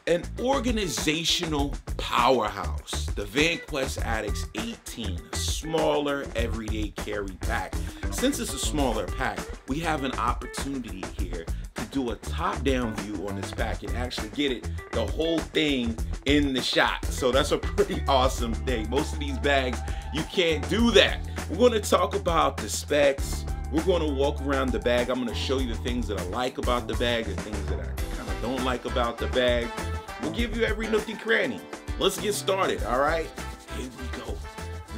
An organizational powerhouse, the Vanquest Addax 18, a smaller everyday carry pack. Since it's a smaller pack, we have an opportunity here to do a top-down view on this pack and actually get it, the whole thing in the shot. So that's a pretty awesome thing. Most of these bags, you can't do that. We're going to talk about the specs. We're going to walk around the bag. I'm going to show you the things that I like about the bag, the things that I kind of don't like about the bag. We'll give you every nook and cranny. Let's get started, all right? Here we go.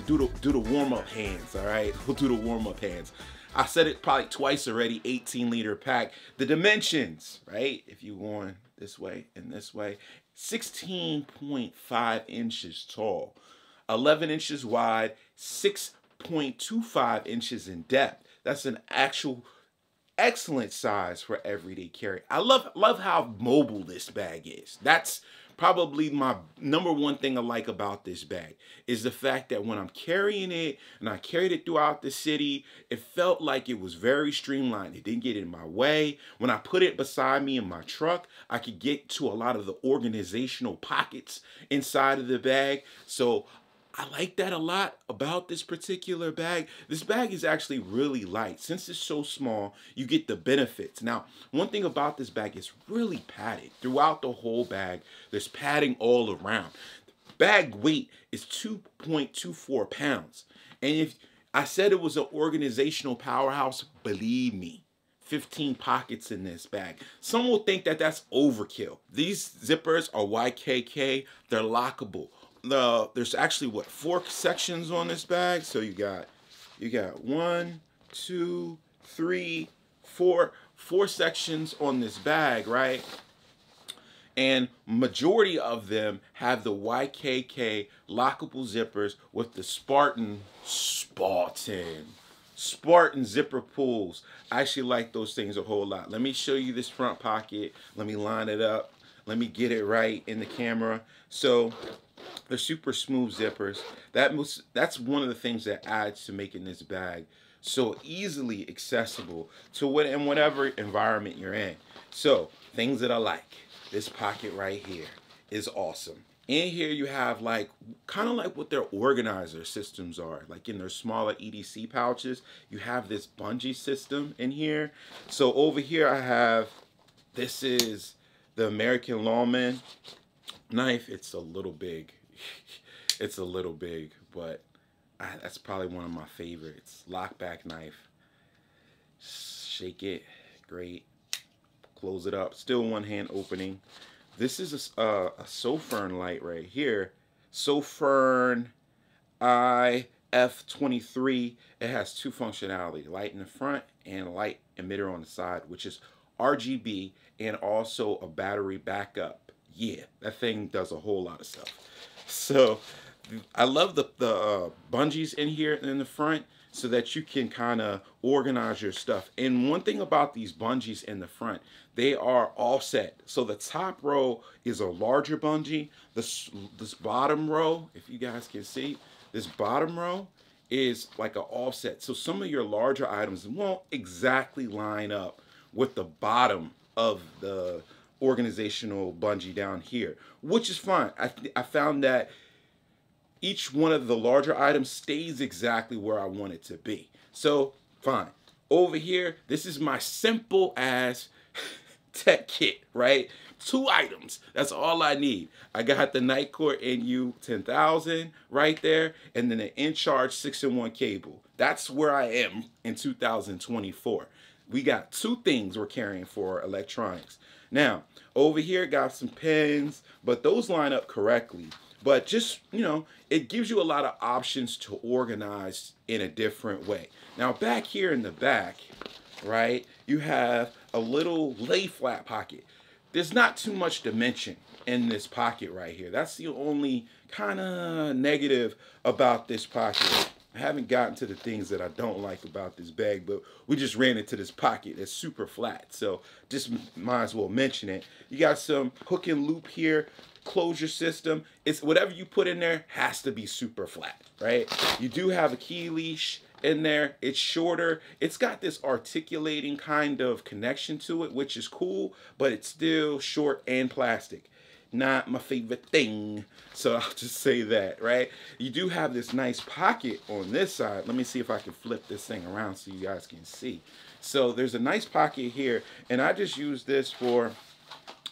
Do the warm-up hands, all right? We'll do the warm-up hands. I said it probably twice already, 18-liter pack. The dimensions, right? If you're going this way and this way, 16.5 inches tall, 11 inches wide, 6.25 inches in depth. That's an actual excellent size for everyday carry. I love how mobile this bag is. That's probably my number one thing I like about this bag, is the fact that when I'm carrying it, and I carried it throughout the city, it felt like it was very streamlined. It didn't get in my way. When I put it beside me in my truck, I could get to a lot of the organizational pockets inside of the bag. So I like that a lot about this particular bag. This bag is actually really light. Since it's so small, you get the benefits. Now, one thing about this bag is really padded. Throughout the whole bag, there's padding all around. The bag weight is 2.24 pounds. And if I said it was an organizational powerhouse, believe me, 15 pockets in this bag. Some will think that that's overkill. These zippers are YKK. They're lockable. There's actually 4 sections on this bag. So you got 1, 2, 3, 4 sections on this bag, right? And majority of them have the YKK lockable zippers with the Spartan zipper pulls. I actually like those things a whole lot. Let me show you this front pocket. Let me line it up. Let me get it right in the camera. So they're super smooth zippers. That's one of the things that adds to making this bag so easily accessible to whatever environment you're in. So things that I like. This pocket right here is awesome. In here you have kind of like what their organizer systems are. Like in their smaller EDC pouches, you have this bungee system in here. So over here I have, this is the American Lawman knife. It's a little big. It's a little big, but that's probably one of my favorites. Lockback knife. Shake it. Great. Close it up. Still one hand opening. This is a Sofern light right here. Sofern IF23. It has 2 functionality. Light in the front and light emitter on the side, which is RGB and also a battery backup. Yeah, that thing does a whole lot of stuff. So I love the bungees in here in the front so that you can kind of organize your stuff. And one thing about these bungees in the front, they are offset. So the top row is a larger bungee. This bottom row, if you guys can see, this bottom row is like an offset. So some of your larger items won't exactly line up with the bottom of the organizational bungee down here, which is fine. I found that each one of the larger items stays exactly where I want it to be. So fine. Over here, this is my simple ass tech kit, right? 2 items. That's all I need. I got the Nitecore NU 10,000 right there, and then an InCharge 6-in-1 cable. That's where I am in 2024. We got 2 things we're carrying for electronics. Now, over here, got some pens, but those line up correctly. But just, you know, it gives you a lot of options to organize in a different way. Now, back here in the back, right, you have a little lay flat pocket. There's not too much dimension in this pocket right here. That's the only kind of negative about this pocket. I haven't gotten to the things that I don't like about this bag, but we just ran into this pocket that's super flat, so just might as well mention it. You got some hook and loop here, closure system. It's whatever you put in there has to be super flat, right? You do have a key leash in there. It's shorter. It's got this articulating kind of connection to it, which is cool, but it's still short and plastic. not my favorite thing. So I'll just say that, right? You do have this nice pocket on this side. Let me see if I can flip this thing around so you guys can see. So there's a nice pocket here, and I just use this for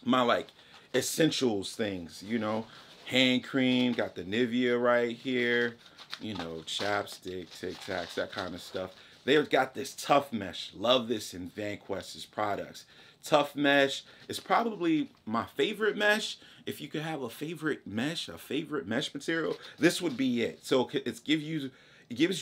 my like essentials things, you know, hand cream, got the Nivea right here, you know, chapstick, Tic Tacs, that kind of stuff. They've got this tough mesh. Love this in Vanquest's products. Tough mesh is probably my favorite mesh. If you could have a favorite mesh material, this would be it. So it gives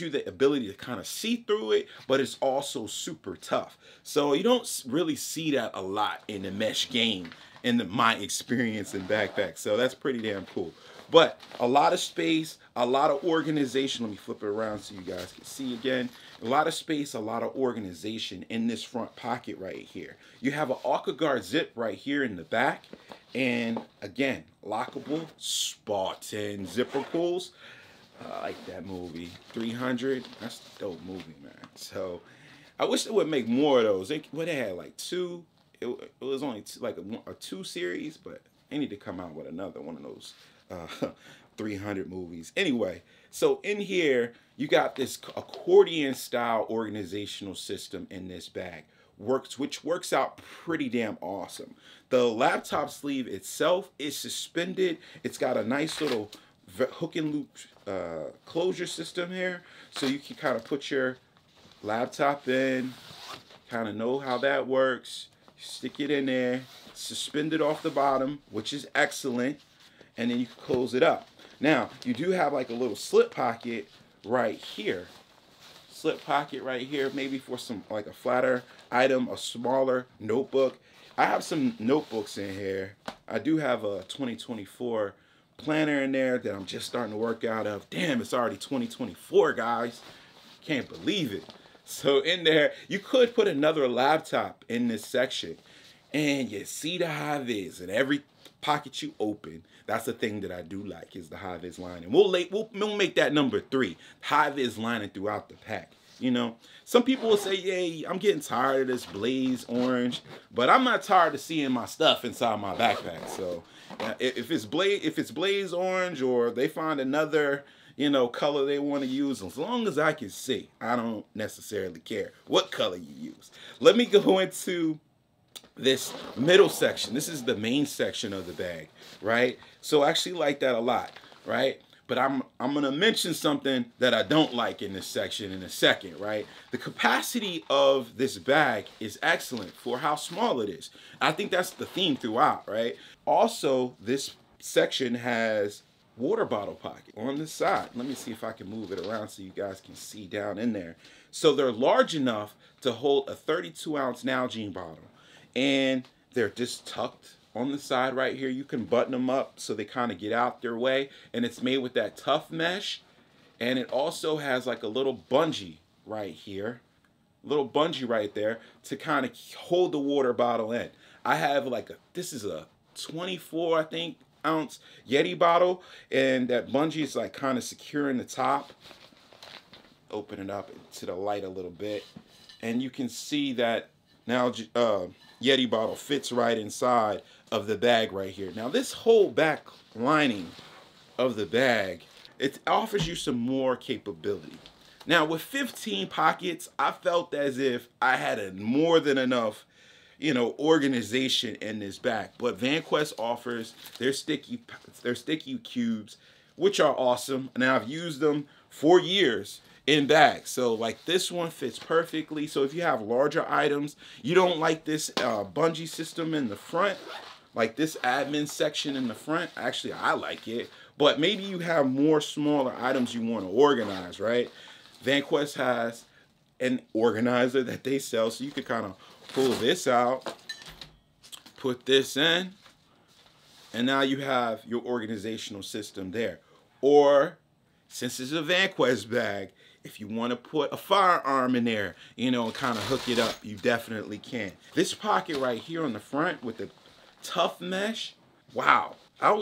you the ability to kind of see through it, but it's also super tough. So you don't really see that a lot in the mesh game in my experience in backpacks. So that's pretty damn cool. But a lot of space, a lot of organization. Let me flip it around so you guys can see again. A lot of space, a lot of organization in this front pocket right here. You have an AquaGuard zip right here in the back. And again, lockable Spartan zipper pulls. I like that movie. 300. That's a dope movie, man. So I wish they would make more of those. They had like 2. It was only like a 2 series, but they need to come out with another one of those 300 movies. Anyway, so in here you got this accordion style organizational system in this bag, which works out pretty damn awesome. The laptop sleeve itself is suspended. It's got a nice little hook and loop closure system here, so you can kind of put your laptop in, kind of know how that works. Stick it in there, suspend it off the bottom, which is excellent, and then you can close it up. Now, you do have like a little slip pocket right here. Slip pocket right here, maybe for some like a flatter item, a smaller notebook. I have some notebooks in here. I do have a 2024 planner in there that I'm just starting to work out of. Damn, it's already 2024, guys. Can't believe it. So in there, you could put another laptop in this section, and you see the high-vis in every pocket you open. That's the thing that I do like, is the high-vis lining. We'll make that number 3, high-vis lining throughout the pack. You know, some people will say, yeah, I'm getting tired of this blaze orange, but I'm not tired of seeing my stuff inside my backpack. So if it's blaze orange, or they find another, you know, color they want to use, as long as I can see, I don't necessarily care what color you use. Let me go into this middle section. This is the main section of the bag, right? So I actually like that a lot, right? But I'm gonna mention something that I don't like in this section in a second, right? The capacity of this bag is excellent for how small it is. I think that's the theme throughout, right? Also, this section has water bottle pocket on the side. Let me see if I can move it around so you guys can see down in there. So they're large enough to hold a 32-ounce Nalgene bottle, and they're just tucked on the side right here. You can button them up so they kind of get out their way, and it's made with that tough mesh. And it also has like a little bungee right here, little bungee right there to kind of hold the water bottle in. I have like this is a 24, I think, ounce Yeti bottle, and that bungee is like kind of secure in the top. Open it up to the light a little bit, and you can see that now Yeti bottle fits right inside of the bag right here. Now this whole back lining of the bag, it offers you some more capability. Now with 15 pockets, I felt as if I had more than enough, you know, organization in this bag. But Vanquest offers their sticky cubes, which are awesome, and I've used them for years in bags. So like this one fits perfectly. So if you have larger items, you don't like this bungee system in the front, like this admin section in the front. Actually, I like it, but maybe you have more smaller items you want to organize, right? Vanquest has an organizer that they sell, so you could kind of pull this out, put this in, and now you have your organizational system there. Or, since it's a Vanquest bag, if you want to put a firearm in there, you know, and kind of hook it up, you definitely can. This pocket right here on the front with the tough mesh, wow. I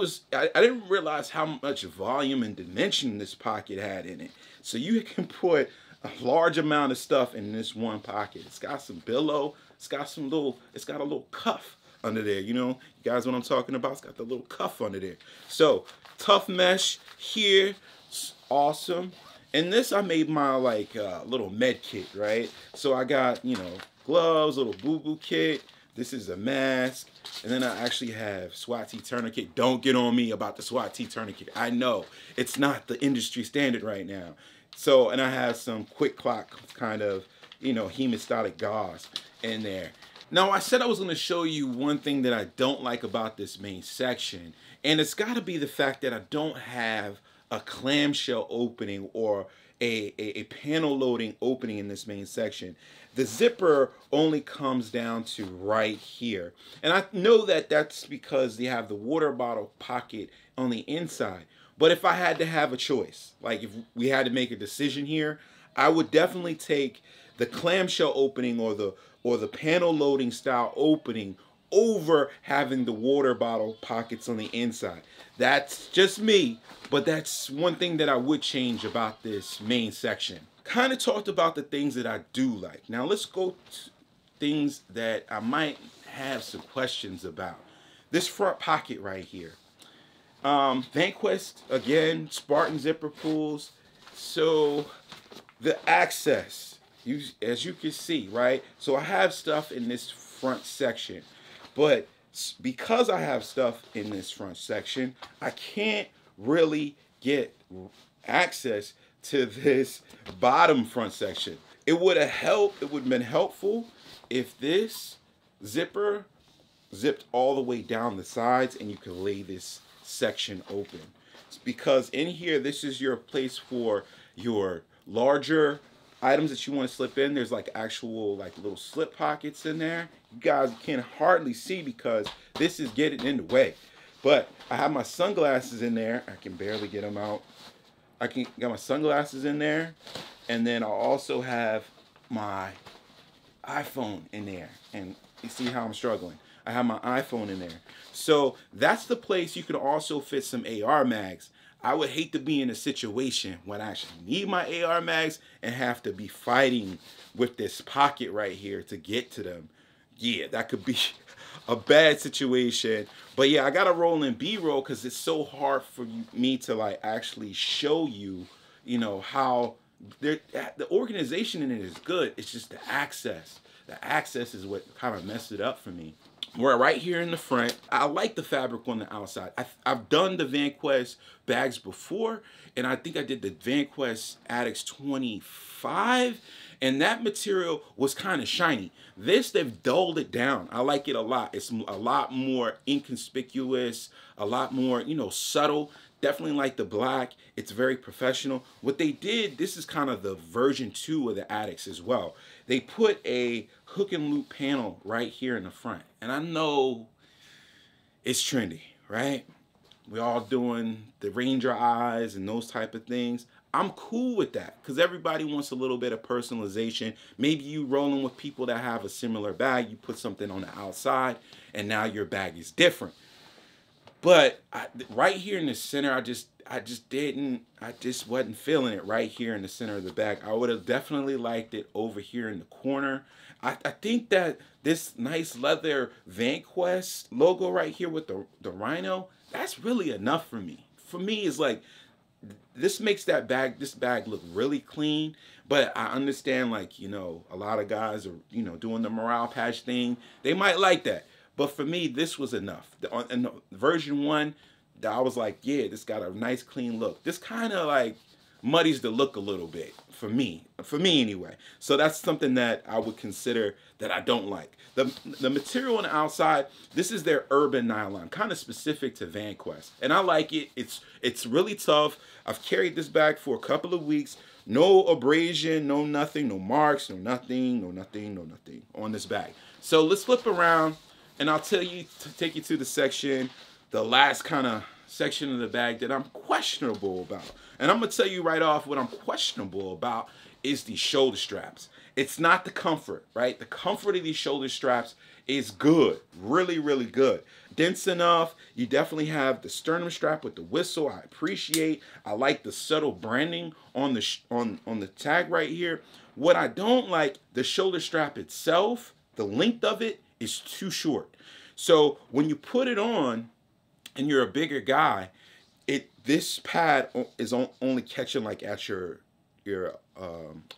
didn't realize how much volume and dimension this pocket had in it. So you can put a large amount of stuff in this one pocket. It's got some billow, it's got a little cuff under there. You know, you guys, what I'm talking about? It's got the little cuff under there. So tough mesh here, it's awesome. And this, I made my like little med kit, right? So I got, you know, gloves, little boo-boo kit. This is a mask. And then I actually have SWAT T tourniquet. Don't get on me about the SWAT T tourniquet. I know it's not the industry standard right now. So, and I have some quick clock kind of, you know, hemostatic gauze in there. Now, I said I was going to show you one thing that I don't like about this main section. And it's got to be the fact that I don't have a clamshell opening or a panel loading opening in this main section. The zipper only comes down to right here. And I know that that's because they have the water bottle pocket on the inside. But if I had to have a choice, like if we had to make a decision here, I would definitely take the clamshell opening or the panel loading style opening over having the water bottle pockets on the inside. That's just me, but that's one thing that I would change about this main section. Kind of talked about the things that I do like. Now let's go to things that I might have some questions about. This front pocket right here. Vanquest, again, Spartan zipper pulls. So the access, as you can see, right? So I have stuff in this front section, but because I have stuff in this front section, I can't really get access to this bottom front section. It would have helped, it would have been helpful if this zipper zipped all the way down the sides and you could lay this section open. It's because in here, this is your place for your larger items that you want to slip in. There's like actual like little slip pockets in there. You guys can hardly see because this is getting in the way. But I have my sunglasses in there. I can barely get them out. I can got my sunglasses in there, and then I also have my iPhone in there. And you see how I'm struggling. I have my iPhone in there. So that's the place you could also fit some AR mags. I would hate to be in a situation when I actually need my AR mags and have to be fighting with this pocket right here to get to them. Yeah, that could be a bad situation. But yeah, I got to roll in B-roll because it's so hard for me to like actually show you, you know, how the organization in it is good. It's just the access. The access is what kind of messed it up for me. We're right here in the front. I like the fabric on the outside. I've done the Vanquest bags before, and I think I did the Vanquest Addax 25, and that material was kind of shiny. This, they've dulled it down. I like it a lot. It's a lot more inconspicuous, a lot more, you know, subtle. Definitely like the black. It's very professional. What they did, this is kind of the version 2 of the Addax as well. They put a hook and loop panel right here in the front. And I know it's trendy, right? We're all doing the Ranger eyes and those type of things. I'm cool with that because everybody wants a little bit of personalization. Maybe you rolling with people that have a similar bag. You put something on the outside and now your bag is different. But right here in the center, I just wasn't feeling it right here in the center of the bag. I would have definitely liked it over here in the corner. I think that this nice leather Vanquest logo right here with the rhino, that's really enough for me. For me, it's like, this makes this bag look really clean. But I understand, like, you know, a lot of guys are, you know, doing the morale patch thing. They might like that. But for me, this was enough. In the version 1, I was like, yeah, this got a nice clean look. This kind of like muddies the look a little bit for me anyway. So that's something that I would consider that I don't like. The material on the outside, this is their urban nylon, kind of specific to Vanquest. And I like it. It's really tough. I've carried this bag for a couple of weeks. No abrasion, no nothing, no marks, no nothing on this bag. So let's flip around. And I'll tell you, take you to the section, the last kind of section of the bag that I'm questionable about. And I'm going to tell you right off what I'm questionable about is these shoulder straps. It's not the comfort, right? The comfort of these shoulder straps is good, really, really good. Dense enough. You definitely have the sternum strap with the whistle. I appreciate. I like the subtle branding on the tag right here. What I don't like, the shoulder strap itself, the length of it, is too short. So when you put it on and you're a bigger guy, this pad is only catching like at your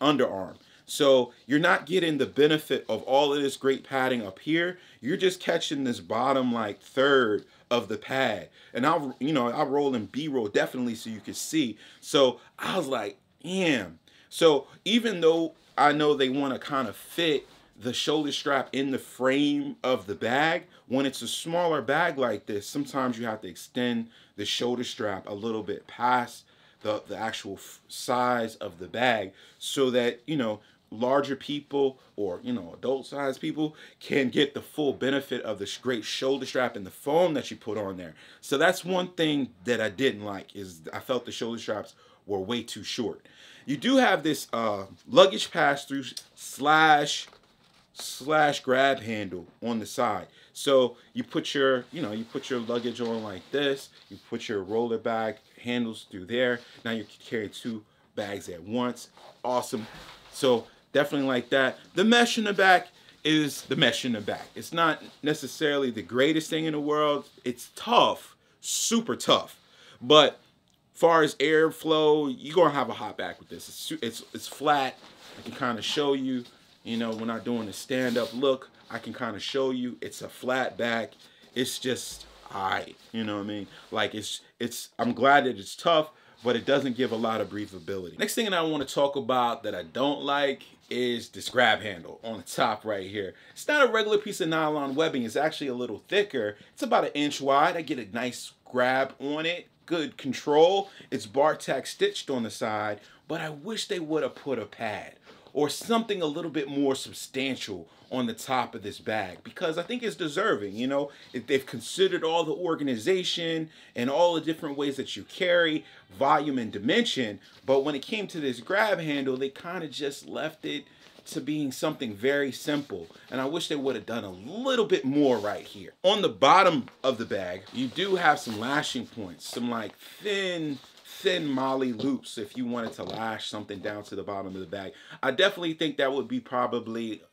underarm. So you're not getting the benefit of all of this great padding up here. You're just catching this bottom like third of the pad. And I roll in B-roll definitely so you can see. So I was like, damn. So even though I know they want to kind of fit the shoulder strap in the frame of the bag, when it's a smaller bag like this, sometimes you have to extend the shoulder strap a little bit past the actual size of the bag so that, larger people or, adult sized people can get the full benefit of this great shoulder strap and the foam that you put on there. So that's one thing that I didn't like, is I felt the shoulder straps were way too short. You do have this luggage pass-through slash grab handle on the side. So you put your, luggage on like this, you put your roller bag handles through there. Now you can carry 2 bags at once. Awesome. So definitely like that. The mesh in the back is the mesh in the back. It's not necessarily the greatest thing in the world. It's tough, super tough. But far as airflow, you're gonna have a hot back with this. It's flat. I can kind of show you, when I'm doing the stand-up look, I can kind of show you it's a flat back. It's just alright, you know what I mean? Like I'm glad that it's tough, but it doesn't give a lot of breathability. Next thing that I want to talk about that I don't like is this grab handle on the top right here. It's not a regular piece of nylon webbing. It's actually a little thicker. It's about 1 inch wide. I get a nice grab on it. Good control. It's bar tack stitched on the side, but I wish they would have put a pad or something a little bit more substantial on the top of this bag, because I think it's deserving. If they've considered all the organization and all the different ways that you carry, volume and dimension, but when it came to this grab handle, they kind of just left it to being something very simple, and I wish they would have done a little bit more right here. On the bottom of the bag, you do have some lashing points, some like thin molly loops if you wanted to lash something down to the bottom of the bag. I definitely think that would be probably,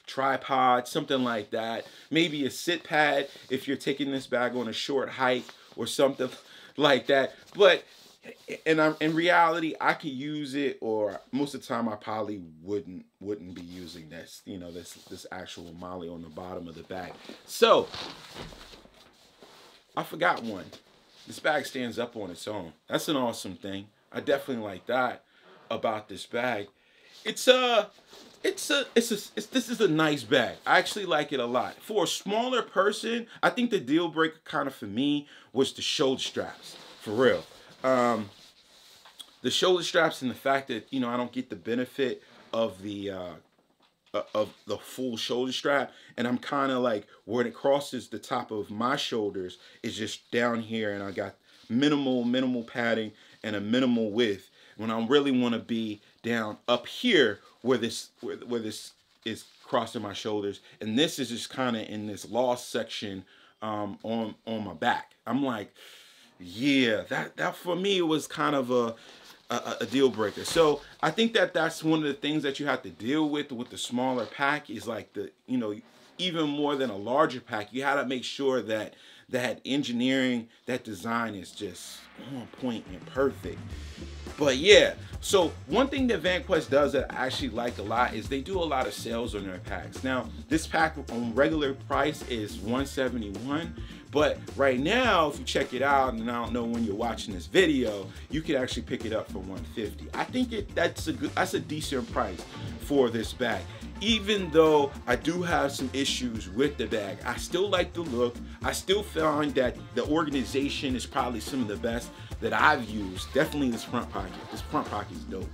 tripod, something like that. Maybe a sit pad if you're taking this bag on a short hike or something like that. But in reality, I could use it, or most of the time I probably wouldn't be using this, this actual molly on the bottom of the bag. So I forgot one. This bag stands up on its own. That's an awesome thing. I definitely like that about this bag. This is a nice bag. I actually like it a lot. For a smaller person, I think the deal breaker kind of for me was the shoulder straps. For real. The shoulder straps and the fact that, I don't get the benefit of the full shoulder strap, and I'm kind of like where it crosses the top of my shoulders is just down here, and I got minimal padding and a minimal width when I really want to be down up here where this is crossing my shoulders, and this is just kind of in this lost section on my back. I'm like, yeah, that for me was kind of a deal breaker. So I think that's one of the things that you have to deal with the smaller pack, is like even more than a larger pack, you have to make sure that engineering, that design is just on point and perfect. But yeah, so one thing that Vanquest does that I actually like a lot is they do a lot of sales on their packs. Now, this pack on regular price is $171, but right now, if you check it out, and I don't know when you're watching this video, you can actually pick it up for $150. I think that's a decent price for this bag. Even though I do have some issues with the bag, I still like the look. I still find that the organization is probably some of the best that I've used. Definitely this front pocket. This front pocket is dope.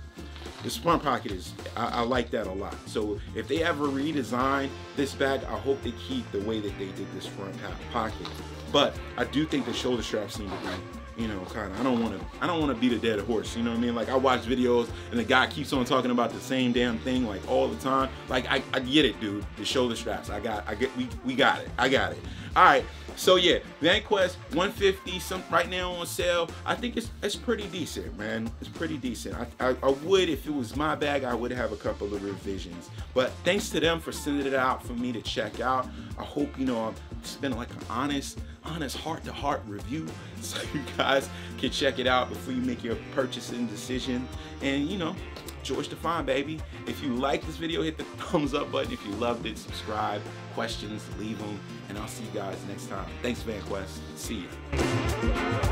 This front pocket is, I like that a lot. So if they ever redesign this bag, I hope they keep the way that they did this front pocket. But I do think the shoulder straps need to you know, kind of, I don't want to beat a dead horse, you know what I mean? Like, I watch videos and the guy keeps on talking about the same damn thing like all the time. Like, I get it, dude. The shoulder straps, we got it. I got it. All right. So yeah, Vanquest 150, some right now on sale. I think it's pretty decent, man. It's pretty decent. I would, if it was my bag, I would have a couple of revisions. But thanks to them for sending it out for me to check out. I hope, you know, it's been like an honest heart-to-heart review, so you guys can check it out before you make your purchasing decision. And you know, George Defined, baby. If you like this video, hit the thumbs up button. If you loved it, subscribe. Questions, leave them, and I'll see you guys next time. Thanks, Vanquest. See ya.